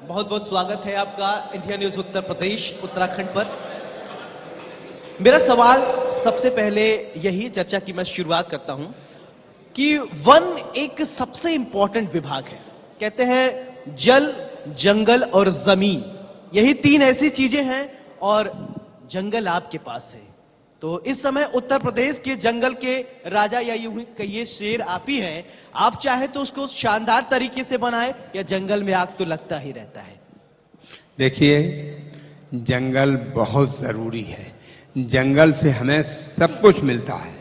बहुत बहुत स्वागत है आपका इंडिया न्यूज उत्तर प्रदेश उत्तराखंड पर। मेरा सवाल सबसे पहले यही चर्चा की मैं शुरुआत करता हूं कि वन एक सबसे इंपॉर्टेंट विभाग है। कहते हैं जल, जंगल और जमीन, यही तीन ऐसी चीजें हैं और जंगल आपके पास है। तो इस समय उत्तर प्रदेश के जंगल के राजा या यूं ही कहिए शेर आप ही हैं। आप चाहे तो उसको शानदार तरीके से बनाए या जंगल में आग तो लगता ही रहता है। देखिए, जंगल बहुत जरूरी है। जंगल से हमें सब कुछ मिलता है।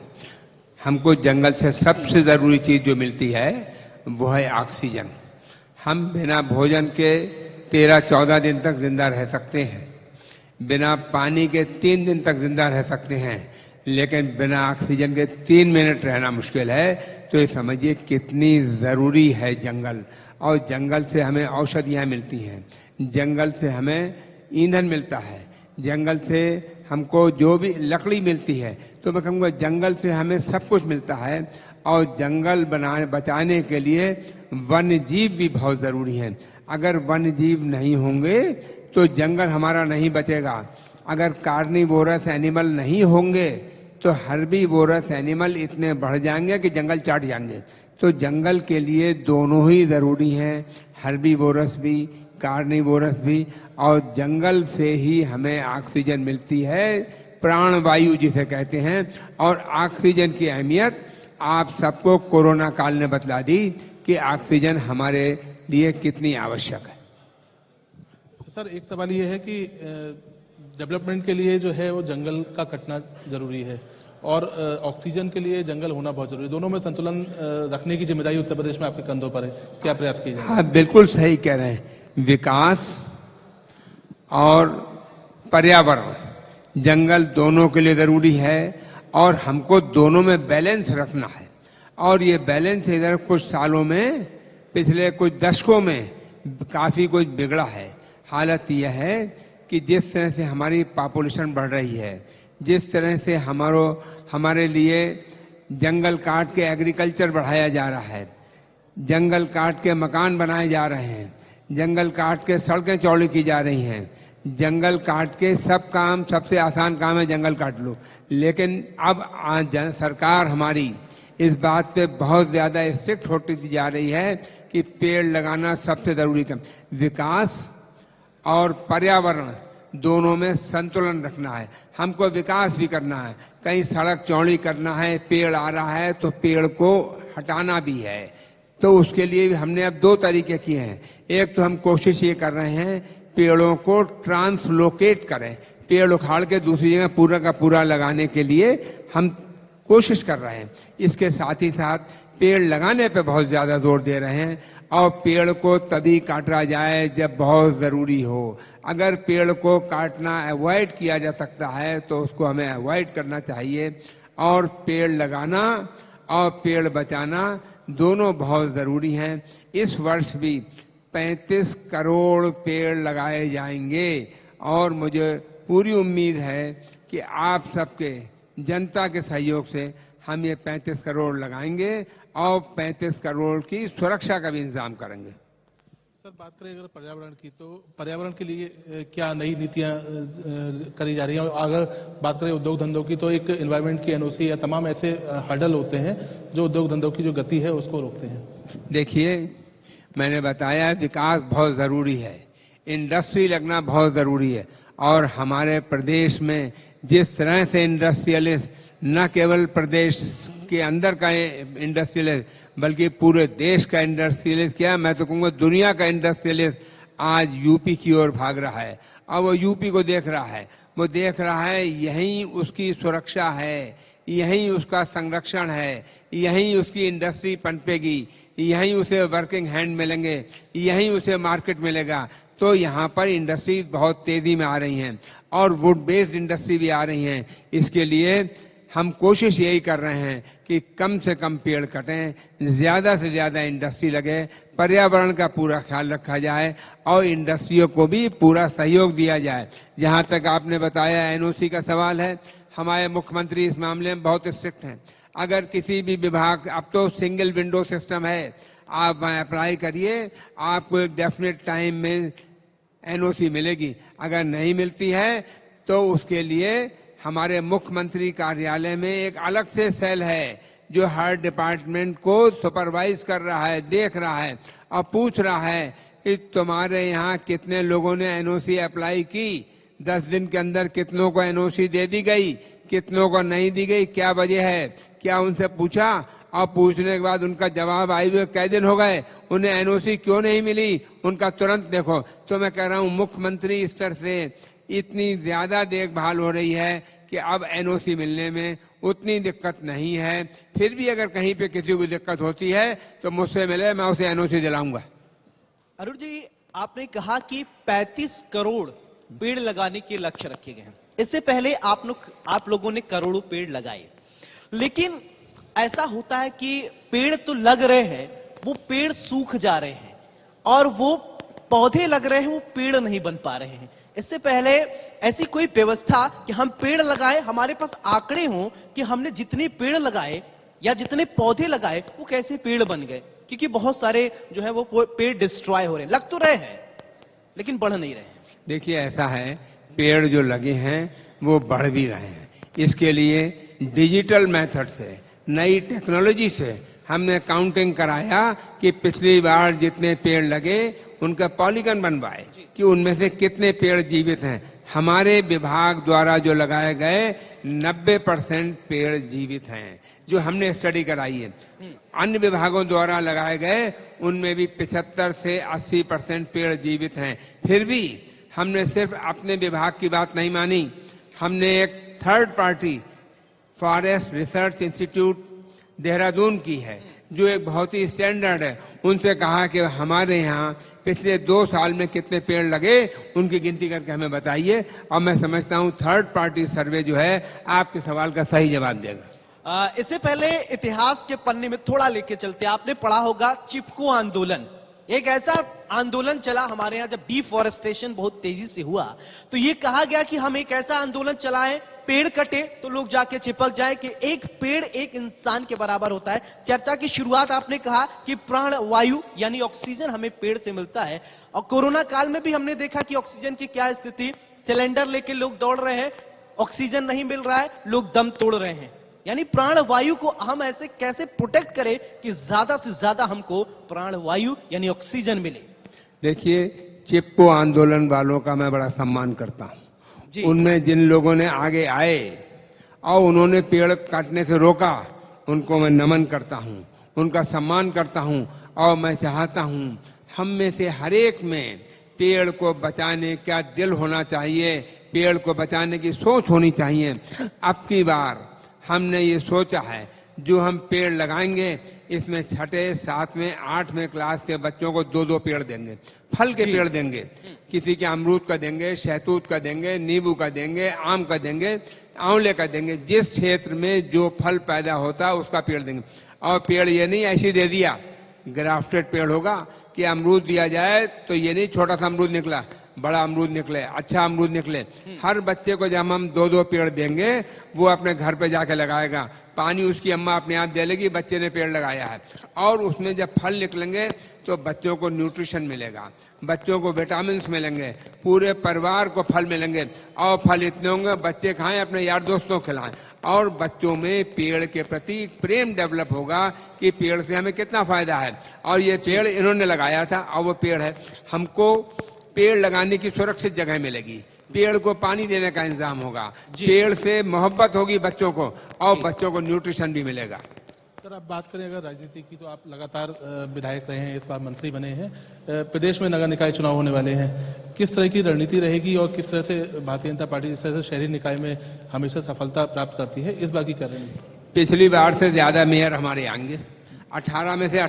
हमको जंगल से सबसे जरूरी चीज जो मिलती है वो है ऑक्सीजन। हम बिना भोजन के 13-14 दिन तक जिंदा रह सकते हैं, बिना पानी के 3 दिन तक जिंदा रह सकते हैं, लेकिन बिना ऑक्सीजन के 3 मिनट रहना मुश्किल है। तो ये समझिए कितनी ज़रूरी है जंगल। और जंगल से हमें औषधियाँ मिलती हैं, जंगल से हमें ईंधन मिलता है, जंगल से हमको जो भी लकड़ी मिलती है। तो मैं कहूँगा जंगल से हमें सब कुछ मिलता है। और जंगल बचाने के लिए वन्य जीव भी बहुत ज़रूरी हैं। अगर वन्य जीव नहीं होंगे तो जंगल हमारा नहीं बचेगा। अगर कार्निवोरस एनिमल नहीं होंगे तो हर्बीवोरस एनिमल इतने बढ़ जाएंगे कि जंगल चाट जाएंगे। तो जंगल के लिए दोनों ही ज़रूरी हैं, हर्बीवोरस भी, कार्निवोरस भी। और जंगल से ही हमें ऑक्सीजन मिलती है, प्राणवायु जिसे कहते हैं। और ऑक्सीजन की अहमियत आप सबको कोरोना काल ने बतला दी कि ऑक्सीजन हमारे लिए कितनी आवश्यक है। सर, एक सवाल ये है कि डेवलपमेंट के लिए जो है वो जंगल का कटना जरूरी है और ऑक्सीजन के लिए जंगल होना बहुत जरूरी है। दोनों में संतुलन रखने की जिम्मेदारी उत्तर प्रदेश में आपके कंधों पर है। क्या प्रयास किए जाए? हाँ, बिल्कुल सही कह रहे हैं। विकास और पर्यावरण, जंगल दोनों के लिए जरूरी है और हमको दोनों में बैलेंस रखना है। और ये बैलेंस इधर कुछ सालों में, पिछले कुछ दशकों में काफी कुछ बिगड़ा है। हालत यह है कि जिस तरह से हमारी पॉपुलेशन बढ़ रही है, जिस तरह से हमारे लिए जंगल काट के एग्रीकल्चर बढ़ाया जा रहा है, जंगल काट के मकान बनाए जा रहे हैं, जंगल काट के सड़कें चौड़ी की जा रही हैं, जंगल काट के सब काम, सबसे आसान काम है जंगल काट लो। लेकिन अब सरकार हमारी इस बात पे बहुत ज्यादा स्ट्रिक्ट होती जा रही है कि पेड़ लगाना सबसे जरूरी काम। विकास और पर्यावरण दोनों में संतुलन रखना है। हमको विकास भी करना है, कहीं सड़क चौड़ी करना है, पेड़ आ रहा है तो पेड़ को हटाना भी है। तो उसके लिए भी हमने अब 2 तरीके किए हैं। एक तो हम कोशिश ये कर रहे हैं पेड़ों को ट्रांसलोकेट करें, पेड़ उखाड़ के दूसरी जगह पूरा का पूरा लगाने के लिए हम कोशिश कर रहे हैं। इसके साथ ही साथ पेड़ लगाने पे बहुत ज्यादा जोर दे रहे हैं। और पेड़ को तभी काटा जाए जब बहुत जरूरी हो। अगर पेड़ को काटना अवॉइड किया जा सकता है तो उसको हमें अवॉइड करना चाहिए। और पेड़ लगाना और पेड़ बचाना दोनों बहुत जरूरी हैं। इस वर्ष भी 35 करोड़ पेड़ लगाए जाएंगे और मुझे पूरी उम्मीद है कि आप सबके, जनता के सहयोग से हम ये 35 करोड़ लगाएंगे और 35 करोड़ की सुरक्षा का भी इंतजाम करेंगे। सर, बात करें अगर पर्यावरण की, तो पर्यावरण के लिए क्या नई नीतियां करी जा रही हैं? और अगर बात करें उद्योग धंधों की, तो एक एनवायरमेंट की एनओसी या तमाम ऐसे हर्डल होते हैं जो उद्योग धंधों की जो गति है उसको रोकते हैं। देखिए, मैंने बताया विकास बहुत जरूरी है, इंडस्ट्री लगना बहुत जरूरी है। और हमारे प्रदेश में जिस तरह से इंडस्ट्रियलिस्ट, न केवल प्रदेश के अंदर का इंडस्ट्रियलिस्ट बल्कि पूरे देश का इंडस्ट्रियलिस्ट, क्या मैं तो कहूँगा दुनिया का इंडस्ट्रियलिस्ट आज यूपी की ओर भाग रहा है। और वो यूपी को देख रहा है, वो देख रहा है यहीं उसकी सुरक्षा है, यहीं उसका संरक्षण है, यहीं उसकी इंडस्ट्री पनपेगी, यहीं उसे वर्किंग हैंड मिलेंगे, यहीं उसे मार्केट मिलेगा। तो यहाँ पर इंडस्ट्रीज बहुत तेजी में आ रही हैं और वुड बेस्ड इंडस्ट्री भी आ रही हैं। इसके लिए हम कोशिश यही कर रहे हैं कि कम से कम पेड़ कटें, ज्यादा से ज्यादा इंडस्ट्री लगे, पर्यावरण का पूरा ख्याल रखा जाए और इंडस्ट्रियों को भी पूरा सहयोग दिया जाए। जहाँ तक आपने बताया एनओसी का सवाल है, हमारे मुख्यमंत्री इस मामले में बहुत स्ट्रिक्ट हैं। अगर किसी भी विभाग, अब तो सिंगल विंडो सिस्टम है, आप अप्लाई करिए, आपको एक डेफिनेट टाइम में एनओसी मिलेगी। अगर नहीं मिलती है तो उसके लिए हमारे मुख्यमंत्री कार्यालय में एक अलग से सेल है जो हर डिपार्टमेंट को सुपरवाइज कर रहा है, देख रहा है और पूछ रहा है कि तुम्हारे यहाँ कितने लोगों ने एनओसी अप्लाई की, 10 दिन के अंदर कितनों को एनओसी दे दी गई, कितनों को नहीं दी गई, क्या वजह है, क्या उनसे पूछा? और पूछने के बाद उनका जवाब आए हुए कई दिन हो गए, उन्हें एनओसी क्यों नहीं मिली, उनका तुरंत देखो। तो मैं कह रहा हूँ मुख्यमंत्री स्तर से इतनी ज्यादा देखभाल हो रही है कि अब एनओसी मिलने में उतनी दिक्कत नहीं है। फिर भी अगर कहीं पे किसी को दिक्कत होती है तो मुझसे मिले, मैं उसे एनओसी दिलाऊंगा। अरुण जी, आपने कहा कि 35 करोड़ पेड़ लगाने के लक्ष्य रखे गए हैं। इससे पहले आप लोगों ने करोड़ों पेड़ लगाए, लेकिन ऐसा होता है कि पेड़ तो लग रहे हैं, वो पेड़ सूख जा रहे हैं, और वो पौधे लग रहे हैं, वो पेड़ नहीं बन पा रहे हैं। इससे पहले ऐसी कोई व्यवस्था कि हम पेड़ लगाए, हमारे पास आंकड़े हों कि हमने जितने पेड़ लगाए या जितने पौधे लगाए वो कैसे पेड़ बन गए, क्योंकि बहुत सारे जो है वो पेड़ डिस्ट्रॉय हो रहे हैं, लग तो रहे हैं लेकिन बढ़ नहीं रहे हैं। देखिए ऐसा है, पेड़ जो लगे हैं वो बढ़ भी रहे हैं। इसके लिए डिजिटल मेथड से, नई टेक्नोलॉजी से हमने काउंटिंग कराया कि पिछली बार जितने पेड़ लगे उनका पॉलीगन बनवाए कि उनमें से कितने पेड़ जीवित हैं। हमारे विभाग द्वारा जो लगाए गए 90% पेड़ जीवित हैं, जो हमने स्टडी कराई है। अन्य विभागों द्वारा लगाए गए उनमें भी 75 से 80% पेड़ जीवित हैं। फिर भी हमने सिर्फ अपने विभाग की बात नहीं मानी, हमने एक third party forest research institute Dehradun की है जो एक बहुत ही स्टैंडर्ड है, उनसे कहा कि हमारे यहाँ पिछले 2 साल में कितने पेड़ लगे उनकी गिनती करके हमें बताइए। और मैं समझता हूँ थर्ड पार्टी सर्वे जो है आपके सवाल का सही जवाब देगा। इससे पहले इतिहास के पन्ने में थोड़ा लेके चलते, आपने पढ़ा होगा चिपको आंदोलन। एक ऐसा आंदोलन चला हमारे यहाँ जब डिफॉरेस्टेशन बहुत तेजी से हुआ, तो ये कहा गया कि हम एक ऐसा आंदोलन चलाएं, पेड़ कटे तो लोग जाके चिपक जाए कि एक पेड़ एक इंसान के बराबर होता है। चर्चा की शुरुआत आपने कहा कि प्राण वायु यानी ऑक्सीजन हमें पेड़ से मिलता है, और कोरोना काल में भी हमने देखा कि ऑक्सीजन की क्या स्थिति, सिलेंडर लेके लोग दौड़ रहे हैं, ऑक्सीजन नहीं मिल रहा है, लोग दम तोड़ रहे हैं। यानी प्राण वायु को हम ऐसे कैसे प्रोटेक्ट करें कि ज्यादा से ज्यादा हमको प्राण वायु यानी ऑक्सीजन मिले। देखिए, चिपको आंदोलन वालों का मैं बड़ा सम्मान करता हूँ। उनमें जिन लोगों ने आगे आए और उन्होंने पेड़ काटने से रोका, उनको मैं नमन करता हूँ, उनका सम्मान करता हूँ। और मैं चाहता हूँ हम में से हर एक में पेड़ को बचाने का दिल होना चाहिए, पेड़ को बचाने की सोच होनी चाहिए। अब की बार हमने ये सोचा है जो हम पेड़ लगाएंगे इसमें 6, 7, 8 क्लास के बच्चों को 2-2 पेड़ देंगे, फल के पेड़ देंगे। किसी के अमरूद का देंगे, शहतूत का देंगे, नींबू का देंगे, आम का देंगे, आंवले का देंगे। जिस क्षेत्र में जो फल पैदा होता है उसका पेड़ देंगे। और पेड़ ये नहीं ऐसे दे दिया, ग्राफ्टेड पेड़ होगा कि अमरूद दिया जाए तो ये नहीं छोटा सा अमरूद निकला, बड़ा अमरूद निकले, अच्छा अमरूद निकले। हर बच्चे को जब हम 2-2 पेड़ देंगे वो अपने घर पे जाके लगाएगा, पानी उसकी अम्मा अपने आप दे लेगी, बच्चे ने पेड़ लगाया है। और उसमें जब फल निकलेंगे तो बच्चों को न्यूट्रिशन मिलेगा, बच्चों को विटामिन मिलेंगे, पूरे परिवार को फल मिलेंगे। और फल इतने होंगे बच्चे खाएं, अपने यार दोस्तों खिलाएं, और बच्चों में पेड़ के प्रति प्रेम डेवलप होगा कि पेड़ से हमें कितना फायदा है। और ये पेड़ इन्होंने लगाया था और वो पेड़ है। हमको पेड़ लगाने की सुरक्षित जगह मिलेगी, पेड़ को पानी देने का इंतजाम होगा, पेड़ से मोहब्बत होगी बच्चों को, और बच्चों को न्यूट्रिशन भी मिलेगा। सर, आप बात करें अगर राजनीति की, तो आप लगातार विधायक रहे हैं, इस बार मंत्री बने हैं, प्रदेश में नगर निकाय चुनाव होने वाले हैं, किस तरह की रणनीति रहेगी और किस तरह से भारतीय जनता पार्टी जिस तरह से शहरी निकाय में हमेशा सफलता प्राप्त करती है, इस बार की क्या रणनीति? पिछली बार से ज्यादा मेयर हमारे आएंगे, 18 में से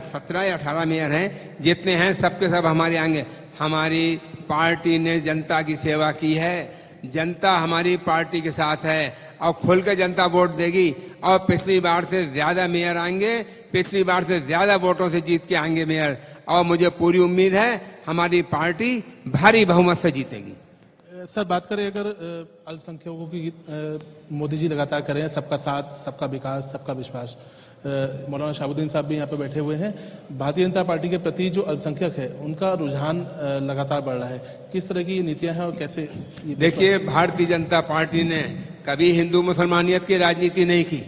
17 या 18 मेयर हैं, जितने हैं सबके सब हमारे आएंगे। हमारी पार्टी ने जनता की सेवा की है, जनता हमारी पार्टी के साथ है और खुल के जनता वोट देगी। और पिछली बार से ज्यादा मेयर आएंगे, पिछली बार से ज्यादा वोटों से जीत के आएंगे मेयर, और मुझे पूरी उम्मीद है हमारी पार्टी भारी बहुमत से जीतेगी। सर, बात करें अगर अल्पसंख्यकों की, मोदी जी लगातार कर रहे हैं सबका साथ सबका विकास सबका विश्वास, मौलाना शहाबुद्दीन साहब भी यहाँ पे बैठे हुए हैं। भारतीय जनता पार्टी के प्रति जो अल्पसंख्यक है उनका रुझान लगातार बढ़ रहा है, किस तरह की ये नीतियां हैं और कैसे देखिए, भारतीय जनता पार्टी ने कभी हिंदू मुसलमानियत की राजनीति नहीं की,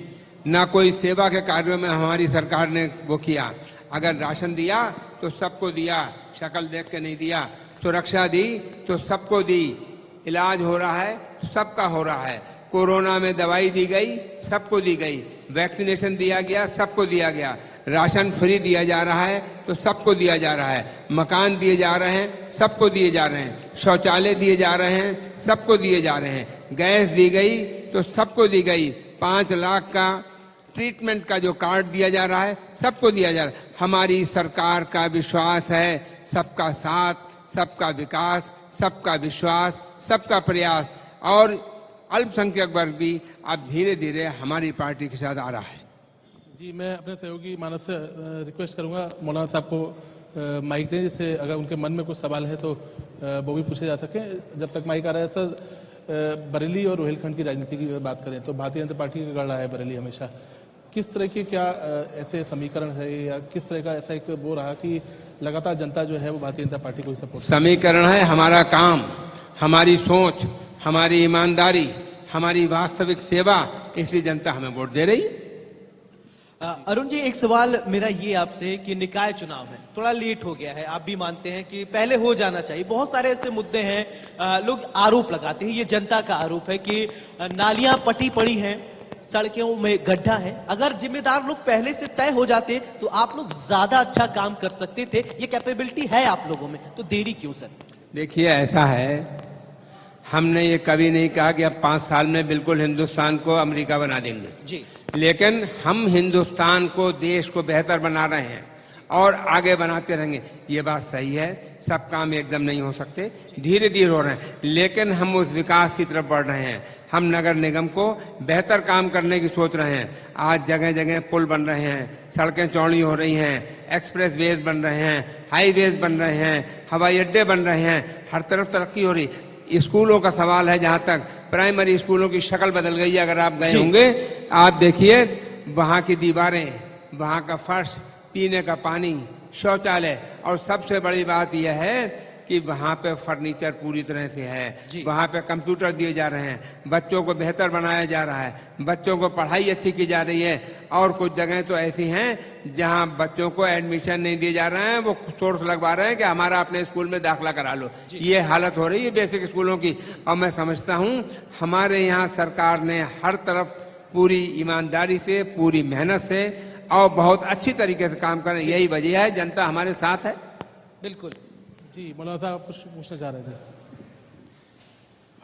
ना कोई सेवा के कार्यों में हमारी सरकार ने वो किया। अगर राशन दिया तो सबको दिया, शक्ल देख के नहीं दिया। सुरक्षा दी तो सबको दी, इलाज हो रहा है तो सबका हो रहा है। कोरोना में दवाई दी गई, सबको दी गई। वैक्सीनेशन दिया गया, सबको दिया गया। राशन फ्री दिया जा रहा है तो सबको दिया जा रहा है। मकान दिए जा रहे हैं, सबको दिए जा रहे हैं। शौचालय दिए जा रहे हैं, सबको दिए जा रहे हैं। गैस दी गई तो सबको दी गई। 5 लाख का ट्रीटमेंट का जो कार्ड दिया जा रहा है, सबको दिया जा रहा है। हमारी सरकार का विश्वास है सबका साथ, सबका विकास, सबका विश्वास, सबका प्रयास। और अल्पसंख्यक वर्ग भी अब धीरे धीरे हमारी पार्टी के साथ आ रहा है। जी, मैं अपने सहयोगी मानस से रिक्वेस्ट करूंगा मौलाना साहब को माइक दें, जिससे अगर उनके मन में कुछ सवाल है तो वो भी पूछे जा सके। जब तक माइक आ रहा है सर, बरेली और रोहिलखंड की राजनीति की बात करें तो भारतीय जनता पार्टी का गढ़ रहा है बरेली हमेशा। किस तरह के क्या ऐसे समीकरण है या किस तरह का ऐसा एक वो रहा कि लगातार जनता जो है वो भारतीय जनता पार्टी को सपोर्ट? समीकरण है हमारा काम, हमारी सोच, हमारी ईमानदारी, हमारी वास्तविक सेवा, इसलिए जनता हमें वोट दे रही है। अरुण जी, एक सवाल मेरा ये आपसे कि निकाय चुनाव है, थोड़ा लेट हो गया है, आप भी मानते हैं कि पहले हो जाना चाहिए। बहुत सारे ऐसे मुद्दे हैं, लोग आरोप लगाते हैं, ये जनता का आरोप है कि नालियां पटी पड़ी हैं, सड़कों में गड्ढा है। अगर जिम्मेदार लोग पहले से तय हो जाते तो आप लोग ज्यादा अच्छा काम कर सकते थे। ये कैपेबिलिटी है आप लोगों में, तो देरी क्यों सर? देखिए, ऐसा है, हमने ये कभी नहीं कहा कि अब 5 साल में बिल्कुल हिंदुस्तान को अमेरिका बना देंगे जी, लेकिन हम हिंदुस्तान को, देश को बेहतर बना रहे हैं और आगे बनाते रहेंगे। ये बात सही है, सब काम एकदम नहीं हो सकते, धीरे धीरे हो रहे हैं, लेकिन हम उस विकास की तरफ बढ़ रहे हैं। हम नगर निगम को बेहतर काम करने की सोच रहे हैं। आज जगह जगह पुल बन रहे हैं, सड़कें चौड़ी हो रही हैं, एक्सप्रेस वेज बन रहे हैं, हाईवेज बन रहे हैं, हवाई अड्डे बन रहे हैं, हर तरफ तरक्की हो रही। स्कूलों का सवाल है, जहां तक प्राइमरी स्कूलों की शक्ल बदल गई है। अगर आप गए होंगे, आप देखिए वहां की दीवारें, वहां का फर्श, पीने का पानी, शौचालय, और सबसे बड़ी बात यह है कि वहां पे फर्नीचर पूरी तरह से है। वहां पे कंप्यूटर दिए जा रहे हैं, बच्चों को बेहतर बनाया जा रहा है, बच्चों को पढ़ाई अच्छी की जा रही है। और कुछ जगह तो ऐसी हैं जहां बच्चों को एडमिशन नहीं दिए जा रहे हैं, वो सोर्स लगवा रहे हैं कि हमारा अपने स्कूल में दाखिला करा लो। ये हालत हो रही है बेसिक स्कूलों की। और मैं समझता हूं हमारे यहाँ सरकार ने हर तरफ पूरी ईमानदारी से, पूरी मेहनत से और बहुत अच्छी तरीके से काम करें। यही वजह है, जनता हमारे साथ है। बिल्कुल। जी, मौलाना साहब कुछ पूछना चाह रहे थे?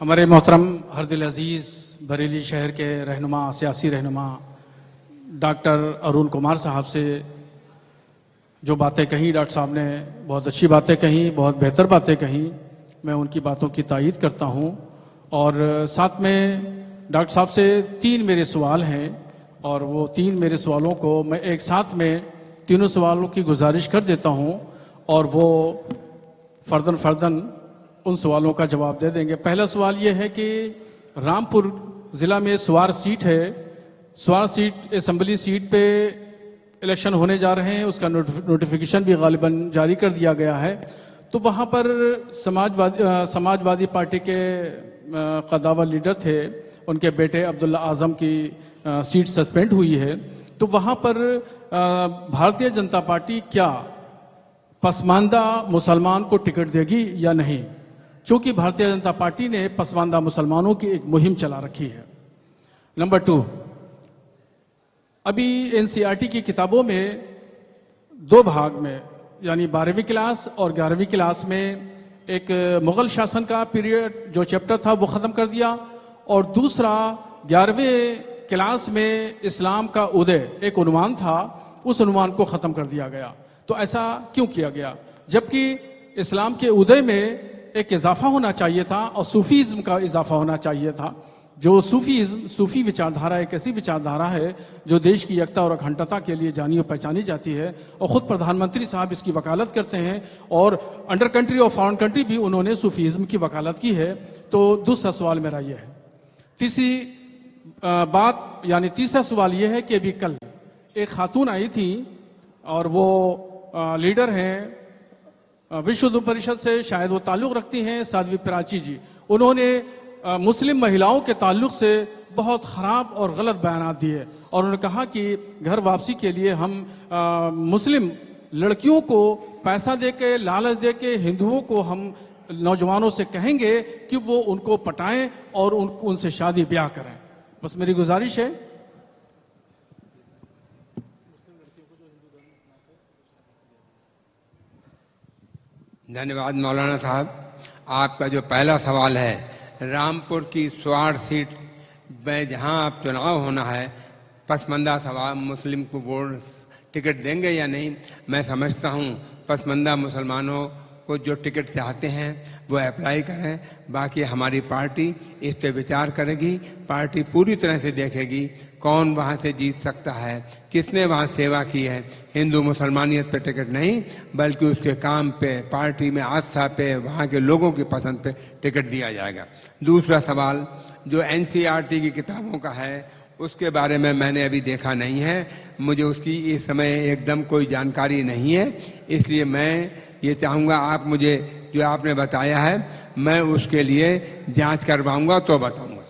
हमारे मोहतरम हरदिल अजीज बरेली शहर के रहनुमा, सियासी रहनुमा डॉक्टर अरुण कुमार साहब से जो बातें कही, डॉक्टर साहब ने बहुत अच्छी बातें कही, बहुत बेहतर बातें कही। मैं उनकी बातों की तायीद करता हूं। और साथ में डॉक्टर साहब से 3 मेरे सवाल हैं और वो 3 मेरे सवालों को मैं एक साथ में तीनों सवालों की गुजारिश कर देता हूं और वो फर्दन उन सवालों का जवाब दे देंगे। पहला सवाल ये है कि रामपुर जिला में स्वार सीट है, स्वार सीट असेंबली सीट पे इलेक्शन होने जा रहे हैं, उसका नोटिफिकेशन भी गालिबन जारी कर दिया गया है। तो वहाँ पर समाजवादी पार्टी के कदावर लीडर थे, उनके बेटे अब्दुल्ला आजम की सीट सस्पेंड हुई है। तो वहाँ पर भारतीय जनता पार्टी क्या पसमानदा मुसलमान को टिकट देगी या नहीं? क्योंकि भारतीय जनता पार्टी ने पसमानदा मुसलमानों की एक मुहिम चला रखी है। नंबर 2, अभी एनसीईआरटी की किताबों में 2 भाग में, यानी 12वीं क्लास और 11वीं क्लास में एक मुगल शासन का पीरियड जो चैप्टर था वो ख़त्म कर दिया, और दूसरा 11वीं क्लास में इस्लाम का उदय एक उन्वान था, उस उन्वान को ख़त्म कर दिया गया। तो ऐसा क्यों किया गया, जबकि इस्लाम के उदय में एक इजाफा होना चाहिए था और सूफीज़्म का इजाफा होना चाहिए था। जो सूफी विचारधारा एक ऐसी विचारधारा है जो देश की एकता और अखंडता के लिए जानी और पहचानी जाती है, और ख़ुद प्रधानमंत्री साहब इसकी वकालत करते हैं, और अंडर कंट्री और फॉरेन कंट्री भी उन्होंने सूफीज़्म की वकालत की है। तो दूसरा सवाल मेरा ये है। तीसरी बात, यानी तीसरा सवाल ये है कि अभी कल एक खातून आई थी और वो लीडर हैं विश्व हिंदू परिषद से, शायद वो ताल्लुक रखती हैं, साध्वी प्राची जी। उन्होंने मुस्लिम महिलाओं के ताल्लुक से बहुत खराब और गलत बयान दिए और उन्होंने कहा कि घर वापसी के लिए हम मुस्लिम लड़कियों को पैसा देके, लालच देके हिंदुओं को हम नौजवानों से कहेंगे कि वो उनको पटाएं और उनसे शादी ब्याह करें। बस मेरी गुजारिश है। धन्यवाद मौलाना साहब। आपका जो पहला सवाल है, रामपुर की स्वार सीट में जहां आप चुनाव होना है, पसमंदा सवाल मुस्लिम को वोट टिकट देंगे या नहीं, मैं समझता हूं पसमंदा मुसलमानों को जो टिकट चाहते हैं वो अप्लाई करें। बाकी हमारी पार्टी इस पे विचार करेगी। पार्टी पूरी तरह से देखेगी कौन वहां से जीत सकता है, किसने वहां सेवा की है। हिंदू मुसलमानियत पे टिकट नहीं, बल्कि उसके काम पे, पार्टी में आस्था पे, वहां के लोगों की पसंद पे टिकट दिया जाएगा। दूसरा सवाल जो एनसीईआरटी की किताबों का है, उसके बारे में मैंने अभी देखा नहीं है, मुझे उसकी इस समय एकदम कोई जानकारी नहीं है, इसलिए मैं ये चाहूँगा आप मुझे जो आपने बताया है मैं उसके लिए जांच करवाऊंगा तो बताऊंगा।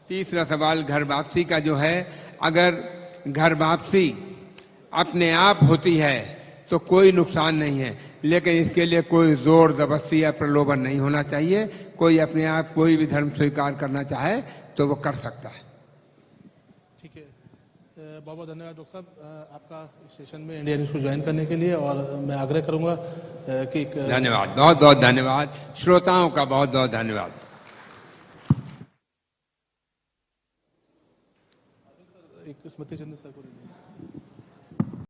तीसरा सवाल घर वापसी का जो है, अगर घर वापसी अपने आप होती है तो कोई नुकसान नहीं है, लेकिन इसके लिए कोई जोर जबरदस्ती या प्रलोभन नहीं होना चाहिए। कोई अपने आप कोई भी धर्म स्वीकार करना चाहे तो वो कर सकता है। ठीक है, बहुत बहुत धन्यवाद डॉक्टर साहब आपका इस सेशन में इंडिया न्यूज़ को ज्वाइन करने के लिए। और मैं आग्रह करूंगा कि धन्यवाद, बहुत बहुत धन्यवाद। श्रोताओं का बहुत बहुत धन्यवाद। एक स्मृति चिन्ह सर को दीजिए।